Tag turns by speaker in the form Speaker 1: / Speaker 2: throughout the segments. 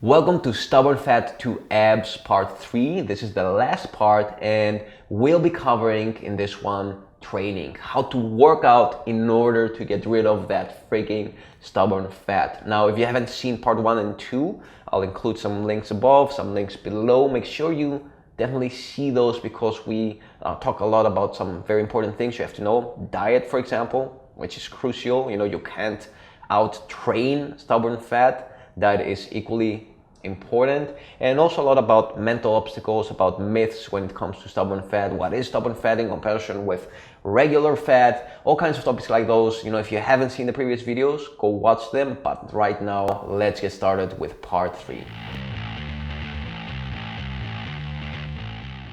Speaker 1: Welcome to Stubborn Fat to Abs Part 3. This is the last part and we'll be covering in this one training, how to work out in order to get rid of that freaking stubborn fat. Now, if you haven't seen part 1 and 2, I'll include some links above, some links below. Make sure you definitely see those because we talk a lot about some very important things you have to know. Diet, for example, which is crucial. You can't out-train stubborn fat. That is equally important, and also a lot about mental obstacles, about myths when it comes to stubborn fat. What is stubborn fat in comparison with regular fat? All kinds of topics like those. If you haven't seen the previous videos, go watch them. But right now, let's get started with part 3.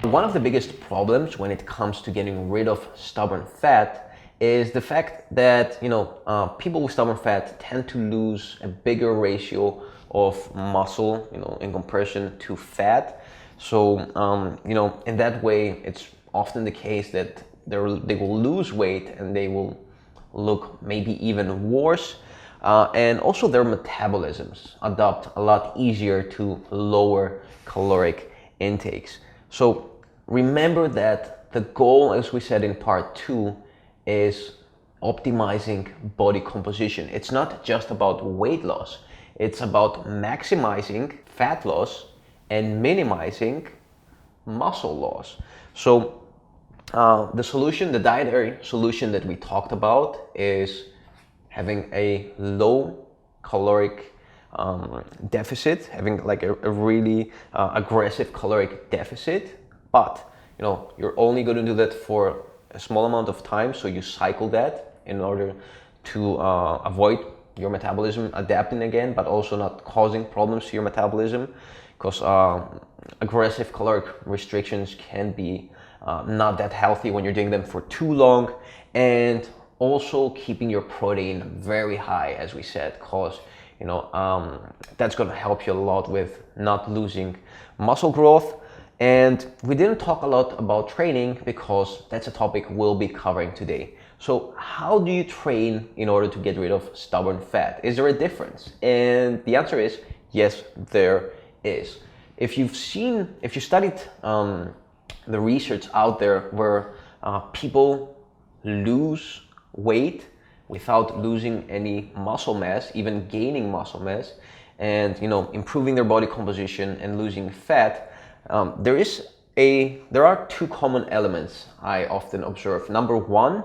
Speaker 1: One of the biggest problems when it comes to getting rid of stubborn fat is the fact that people with stubborn fat tend to lose a bigger ratio of muscle in comparison to fat. So in that way it's often the case that they will lose weight and they will look maybe even worse, and also their metabolisms adapt a lot easier to lower caloric intakes. So remember that the goal, as we said in part 2, is optimizing body composition. It's not just about weight loss. It's about maximizing fat loss and minimizing muscle loss. So the dietary solution that we talked about is having a low caloric deficit, having like a really aggressive caloric deficit, but you're only going to do that for a small amount of time, so you cycle that in order to avoid your metabolism adapting again, but also not causing problems to your metabolism, because aggressive caloric restrictions can be not that healthy when you're doing them for too long. And also keeping your protein very high, as we said, because that's going to help you a lot with not losing muscle growth. And we didn't talk a lot about training because that's a topic we'll be covering today. So how do you train in order to get rid of stubborn fat? Is there a difference? And the answer is yes, there is. If you studied the research out there where people lose weight without losing any muscle mass, even gaining muscle mass, and improving their body composition and losing fat, there are two common elements I often observe. Number one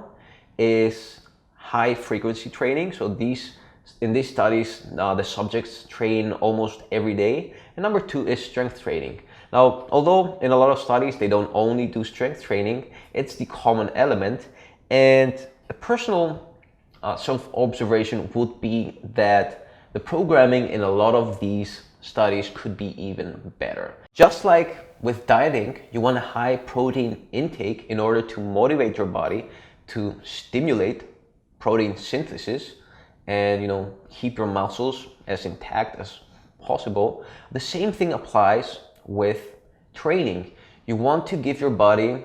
Speaker 1: is high frequency training. So in these studies, the subjects train almost every day. And number two is strength training. Now, although in a lot of studies they don't only do strength training, it's the common element. And a personal self-observation would be that the programming in a lot of these studies could be even better. Just like with dieting, you want a high protein intake in order to motivate your body to stimulate protein synthesis and keep your muscles as intact as possible. The same thing applies with training. You want to give your body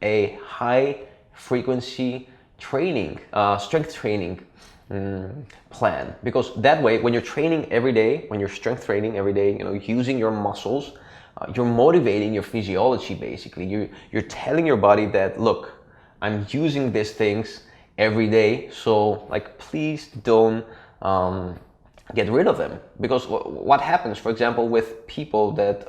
Speaker 1: a high frequency training, strength training plan, because that way when you're training every day, when you're strength training every day, using your muscles, you're motivating your physiology. Basically you're telling your body that, look, I'm using these things every day, so please don't get rid of them. Because what happens, for example, with people that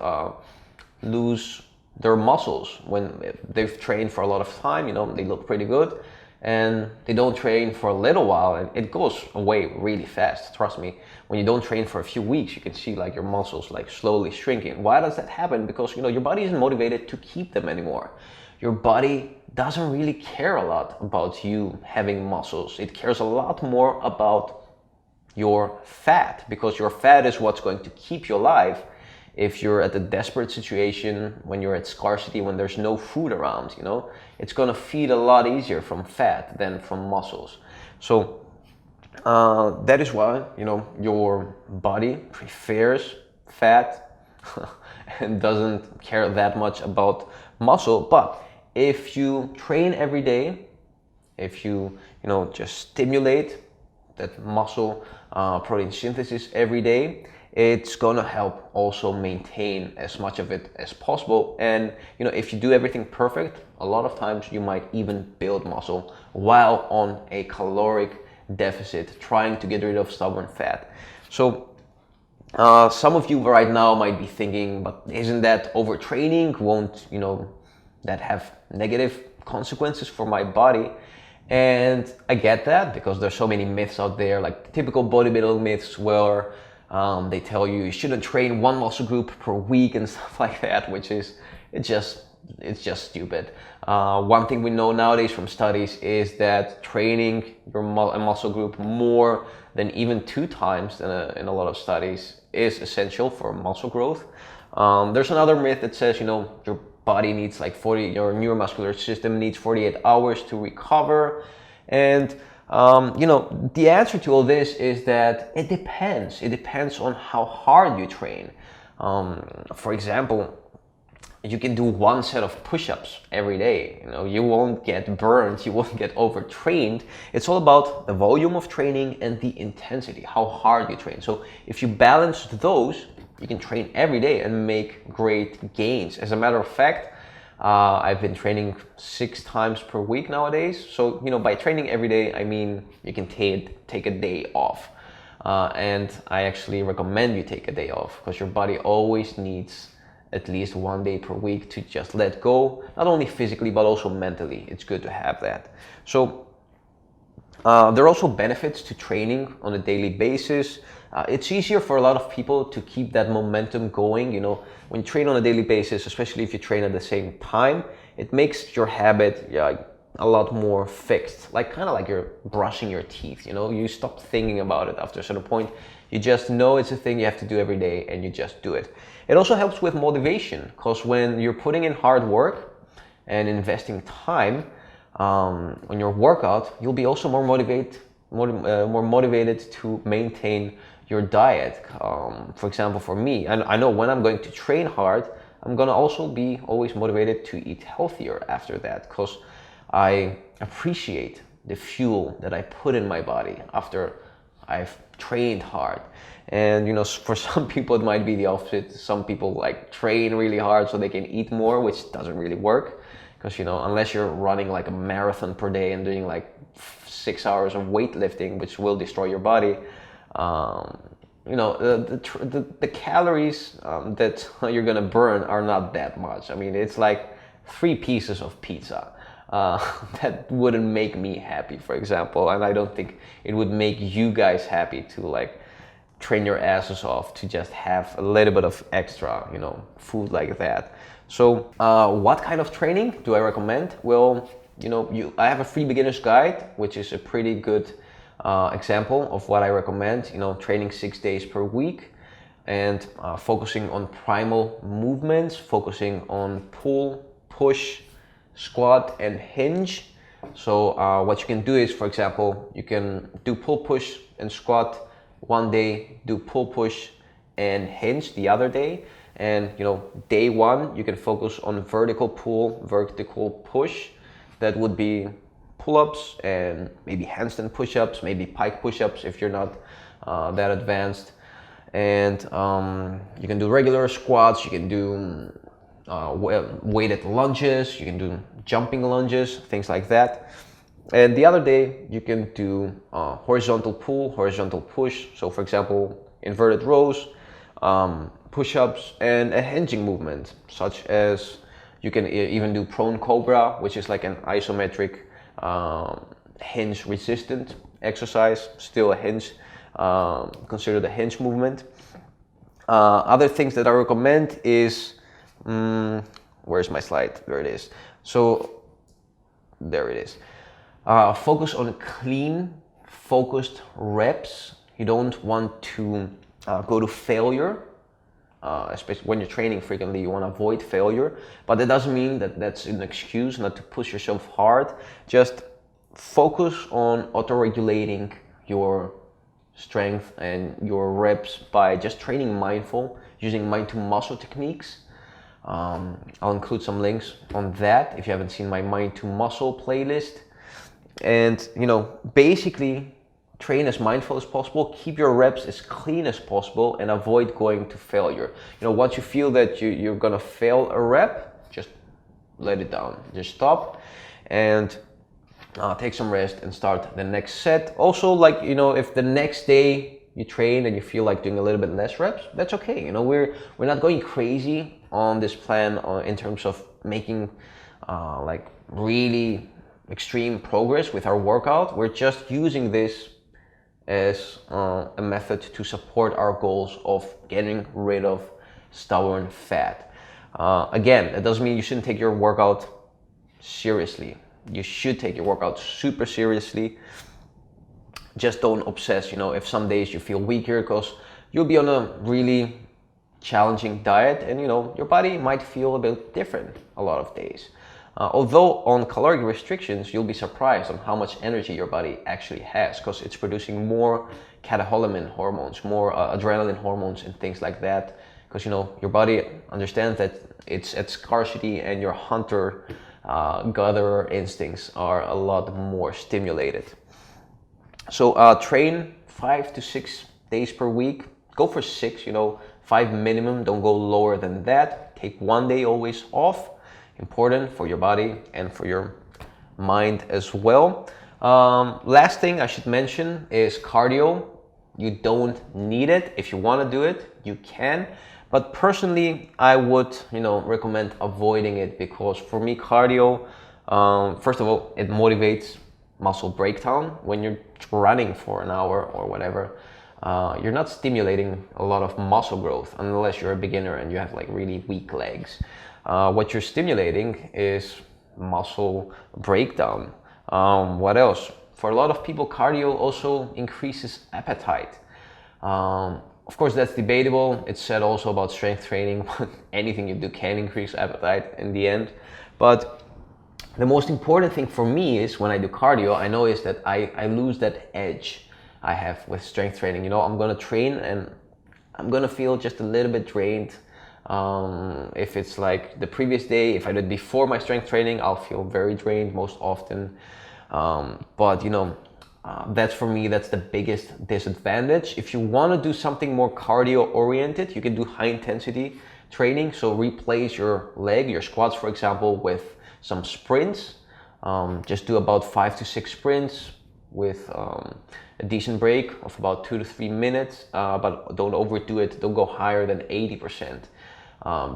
Speaker 1: lose their muscles when they've trained for a lot of time, they look pretty good, and they don't train for a little while and it goes away really fast. Trust me, when you don't train for a few weeks, you can see your muscles slowly shrinking. Why does that happen? Because your body isn't motivated to keep them anymore. Your body doesn't really care a lot about you having muscles. It cares a lot more about your fat, because your fat is what's going to keep you alive if you're at a desperate situation, when you're at scarcity, when there's no food around. It's going to feed a lot easier from fat than from muscles. So that is why your body prefers fat and doesn't care that much about muscle. But if you train every day, if you just stimulate that muscle protein synthesis every day, it's gonna help also maintain as much of it as possible. And you know, if you do everything perfect, a lot of times you might even build muscle while on a caloric deficit, trying to get rid of stubborn fat. So some of you right now might be thinking, but isn't that overtraining? Won't, you know, that have negative consequences for my body? And I get that, because there's so many myths out there, like typical bodybuilding myths where they tell you shouldn't train one muscle group per week and stuff like that, which is, it's just stupid. One thing we know nowadays from studies is that training your muscle group more than even 2 times in a lot of studies is essential for muscle growth. There's another myth that says, you know, your body needs like your neuromuscular system needs 48 hours to recover. And you know, the answer to all this is that it depends. It depends on how hard you train. For example, you can do 1 set of push-ups every day. You know, you won't get burned, you won't get overtrained. It's all about the volume of training and the intensity, how hard you train. So if you balance those, you can train every day and make great gains. As a matter of fact, I've been training 6 times per week nowadays. So, you know, by training every day, I mean you can take a day off. And I actually recommend you take a day off, because your body always needs at least 1 day per week to just let go, not only physically, but also mentally. It's good to have that. So there are also benefits to training on a daily basis. It's easier for a lot of people to keep that momentum going. You know, when you train on a daily basis, especially if you train at the same time, it makes your habit a lot more fixed, like kind of like you're brushing your teeth. You know, you stop thinking about it after a certain point. You just know it's a thing you have to do every day, and you just do it. It also helps with motivation, because when you're putting in hard work and investing time on your workout, you'll be also more motivated to maintain your diet. For example, for me, I know when I'm going to train hard, I'm gonna also be always motivated to eat healthier after that, because I appreciate the fuel that I put in my body after I've trained hard. And you know, for some people it might be the opposite. Some people like train really hard so they can eat more, which doesn't really work, because you know, unless you're running like a marathon per day and doing like 6 hours of weightlifting, which will destroy your body, you know, the calories that you're gonna burn are not that much. I mean, it's like 3 pieces of pizza. That wouldn't make me happy, for example, and I don't think it would make you guys happy to like train your asses off to just have a little bit of extra, you know, food like that. So what kind of training do I recommend? Well, you know, I have a free beginner's guide, which is a pretty good example of what I recommend. You know, training 6 days per week and focusing on primal movements, focusing on pull, push, squat, and hinge. So what you can do is, for example, you can do pull, push, and squat one day, do pull, push, and hinge the other day. And you know, day 1 you can focus on vertical pull, vertical push. That would be pull-ups and maybe handstand push-ups, maybe pike push-ups if you're not that advanced. And you can do regular squats, you can do weighted lunges, you can do jumping lunges, things like that. And the other day you can do horizontal pull, horizontal push. So for example, inverted rows, push-ups, and a hinging movement, such as you can even do prone cobra, which is like an isometric hinge resistant exercise, still a hinge, considered a hinge movement. Other things that I recommend is, where's my slide? There it is. So there it is. Focus on clean, focused reps. You don't want to go to failure, especially when you're training frequently. You want to avoid failure, but that doesn't mean that that's an excuse not to push yourself hard. Just focus on auto-regulating your strength and your reps by just training mindful, using mind to muscle techniques. I'll include some links on that if you haven't seen my mind to muscle playlist. And you know, basically train as mindful as possible, keep your reps as clean as possible, and avoid going to failure. Once you feel that you're gonna fail a rep, just let it down. Just stop and take some rest and start the next set. Also, if the next day you train and you feel like doing a little bit less reps, that's okay. We're not going crazy on this plan in terms of making really extreme progress with our workout. We're just using this as a method to support our goals of getting rid of stubborn fat. Again, that doesn't mean you shouldn't take your workout seriously. You should take your workout super seriously. Just don't obsess, if some days you feel weaker, because you'll be on a really challenging diet and your body might feel a bit different a lot of days. Although on caloric restrictions, you'll be surprised on how much energy your body actually has, because it's producing more catecholamine hormones, more adrenaline hormones and things like that, because your body understands that it's at scarcity and your hunter gatherer instincts are a lot more stimulated. So train 5 to 6 days per week. Go for 6, 5 minimum, don't go lower than that. Take 1 day always off. Important for your body and for your mind as well. Last thing I should mention is cardio. You don't need it. If you want to do it, you can. But personally, I would, recommend avoiding it, because for me, cardio, first of all, it motivates muscle breakdown. When you're running for an hour or whatever, you're not stimulating a lot of muscle growth unless you're a beginner and you have really weak legs. What you're stimulating is muscle breakdown. What else? For a lot of people, cardio also increases appetite. Of course, that's debatable. It's said also about strength training, but anything you do can increase appetite in the end. But the most important thing for me is when I do cardio, I know is that I lose that edge I have with strength training. I'm gonna train and I'm gonna feel just a little bit drained. If it's like the previous day, if I did before my strength training, I'll feel very drained most often. But that's for me, that's the biggest disadvantage. If you want to do something more cardio oriented, you can do high intensity training. So replace your leg, your squats, for example, with some sprints. Just do about 5 to 6 sprints with a decent break of about 2 to 3 minutes, but don't overdo it. Don't go higher than 80%.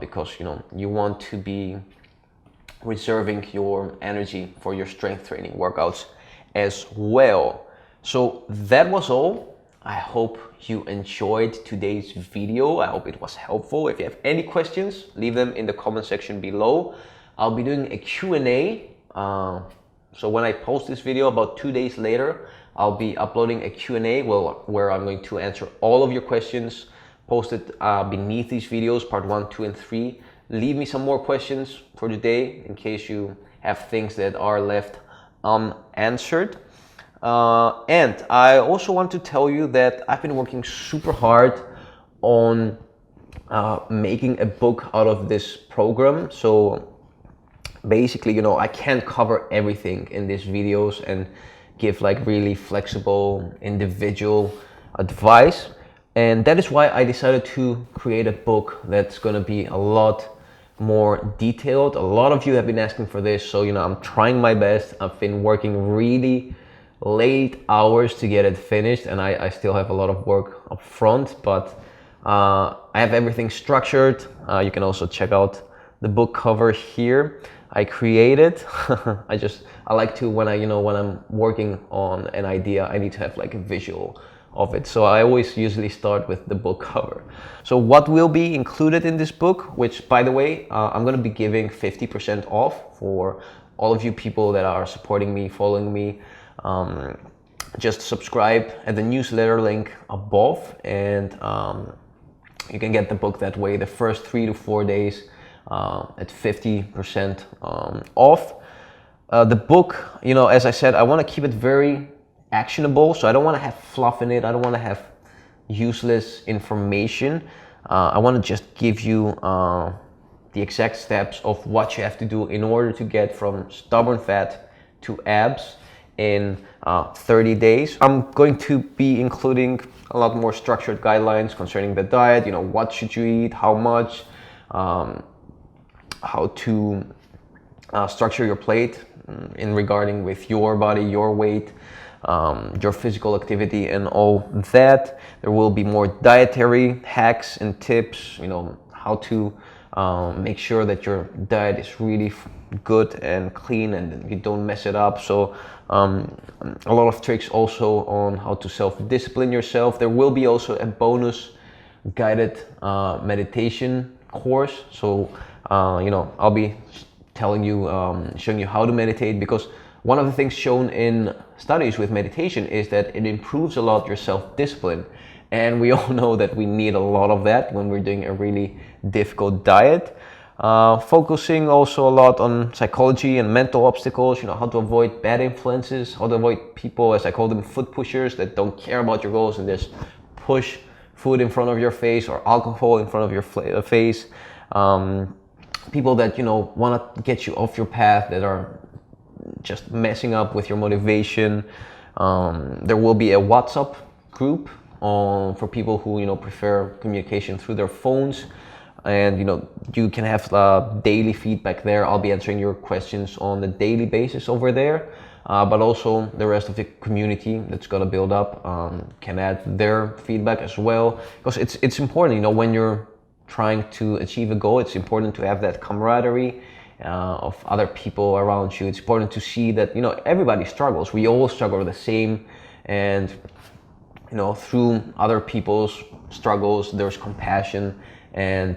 Speaker 1: Because you want to be reserving your energy for your strength training workouts as well. So that was all. I hope you enjoyed today's video. I hope it was helpful. If you have any questions, leave them in the comment section below. I'll be doing a Q&A. So when I post this video about 2 days later, I'll be uploading a Q&A where I'm going to answer all of your questions posted beneath these videos, part 1, 2, and 3. Leave me some more questions for today in case you have things that are left unanswered. And I also want to tell you that I've been working super hard on making a book out of this program. So basically, I can't cover everything in these videos and give really flexible individual advice. And that is why I decided to create a book that's going to be a lot more detailed. A lot of you have been asking for this, so I'm trying my best. I've been working really late hours to get it finished, and I still have a lot of work up front, but I have everything structured. You can also check out the book cover here. I created. I like to, when I'm working on an idea, I need to have a visual of it. So I always usually start with the book cover. So what will be included in this book, which by the way, I'm going to be giving 50% off for all of you people that are supporting me, following me. Just subscribe at the newsletter link above, and you can get the book that way the first 3 to 4 days at 50% off. The book, as I said, I want to keep it very actionable, so I don't want to have fluff in it. I don't want to have useless information. I want to just give you the exact steps of what you have to do in order to get from stubborn fat to abs. in 30 days. I'm going to be including a lot more structured guidelines concerning the diet, you know, what should you eat, how much, how to structure your plate in regarding with your body, your weight, your physical activity and all that. There will be more dietary hacks and tips, you know, how to make sure that your diet is really good and clean and you don't mess it up. So a lot of tricks also on how to self-discipline yourself. There will be also a bonus guided meditation course. So you know, I'll be telling you, showing you how to meditate, because one of the things shown in studies with meditation is that it improves a lot your self-discipline. And we all know that we need a lot of that when we're doing a really difficult diet. Focusing also a lot on psychology and mental obstacles, you know, how to avoid bad influences, how to avoid people, as I call them, food pushers, that don't care about your goals and just push food in front of your face or alcohol in front of your face. People that, you know, want to get you off your path, that are just messing up with your motivation. There will be a WhatsApp group for people who, you know, prefer communication through their phones, and you know, you can have daily feedback there. I'll be answering your questions on a daily basis over there, but also the rest of the community that's going to build up can add their feedback as well, because it's important, you know, when you're trying to achieve a goal, it's important to have that camaraderie of other people around you. It's important to see that, you know, everybody struggles. We all struggle the same, and you know, through other people's struggles, there's compassion, and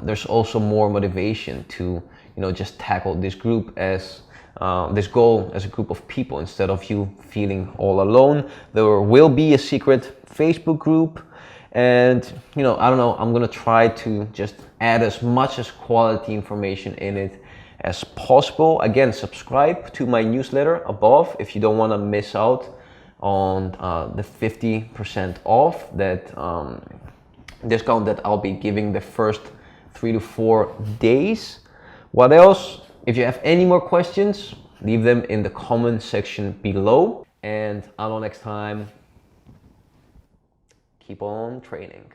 Speaker 1: there's also more motivation to, you know, just tackle this group as this goal as a group of people instead of you feeling all alone. There will be a secret Facebook group. And, you know, I don't know, I'm gonna try to just add as much as quality information in it as possible. Again, subscribe to my newsletter above if you don't wanna miss out on the 50% off that discount that I'll be giving the first 3 to 4 days. What else? If you have any more questions, leave them in the comment section below. And until next time, keep on training.